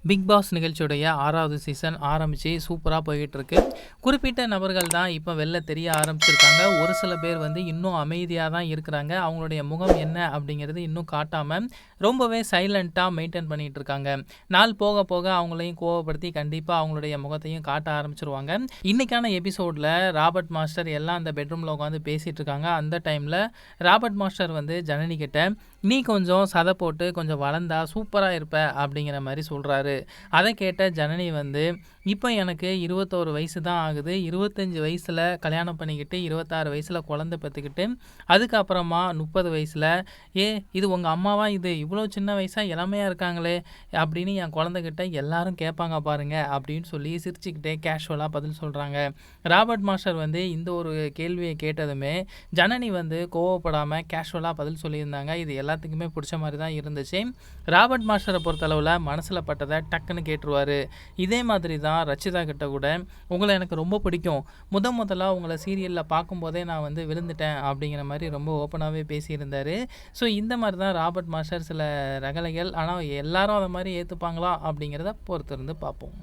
Big pass நிகழ்ச்சியுடைய 6வது season ஆரம்பிச்சு சூப்பரா போயிட்டுருக்கு. குறிப்பிட்ட நபர்கள் தான் இப்ப வெளில தெரிய ஆரம்பிச்சிருக்காங்க. ஒரு சில பேர் வந்து இன்னும் அமைதியா தான் இருக்கிறாங்க. அவங்களுடைய முகம் என்ன அப்படிங்கிறது இன்னும் காட்டாம ரொம்பவே சைலன்ட்டா மெயின்டெயின் பண்ணிட்டு இருக்காங்க. நாள் போக போக அவங்களையும் கோவப்படுத்தி கண்டிப்பா அவங்களுடைய முகத்தையும் காட்ட ஆரம்பிச்சுருவாங்க. இன்னைக்கான எபிசோட்ல ராபர்ட் மாஸ்டர் எல்லாம் அந்த பெட்ரூம்ல உட்காந்து பேசிட்டு இருக்காங்க. அந்த டைம்ல ராபர்ட் மாஸ்டர் வந்து ஜனனி கிட்ட, "நீ கொஞ்சம் சதை போட்டு கொஞ்சம் வளர்ந்தா சூப்பரா இருப்ப" அப்படிங்கிற மாரி சொல்றாரு. அதை கேட்ட ஜனனி வந்து, இப்போ எனக்கு 21 வயசு தான் ஆகுது. 25 வயசுல கல்யாணம் பண்ணிக்கிட்டு 26 வயசுல குழந்தை பெற்றுக்கிட்டு அதுக்கப்புறமா 30 வயசுல, இது உங்கள் அம்மாவா, இது இவ்வளோ சின்ன வயசா இளமையாக இருக்காங்களே அப்படின்னு என் குழந்தைகிட்ட எல்லாரும் கேட்பாங்க பாருங்க அப்படின்னு சொல்லி சிரிச்சுக்கிட்டே கேஷுவலாக பதில் சொல்கிறாங்க. ராபர்ட் மாஸ்டர் வந்து இந்த ஒரு கேள்வியை கேட்டதுமே ஜனனி வந்து கோவப்படாமல் கேஷுவலாக பதில் சொல்லியிருந்தாங்க. இது எல்லாத்துக்குமே பிடிச்ச மாதிரி தான் இருந்துச்சு. ராபர்ட் மாஸ்டரை பொறுத்தளவில் மனசில் பட்டதை டக்குன்னு கேட்டுருவார். இதே மாதிரி தான் ரச்சிதா கிட்ட கூட, உங்களை எனக்கு ரொம்ப பிடிக்கும், முதல்ல உங்களை சீரியலில் பார்க்கும்போதே நான் வந்து விழுந்துட்டேன் அப்படிங்கிற மாதிரி ரொம்ப ஓப்பனாகவே பேசியிருந்தார். ஸோ இந்த மாதிரி தான் ராபர்ட் மாஸ்டர் சில ரகளைகள். ஆனால் எல்லாரும் அதை மாதிரி ஏற்றுப்பாங்களா அப்படிங்கிறத பொறுத்திருந்து பார்ப்போம்.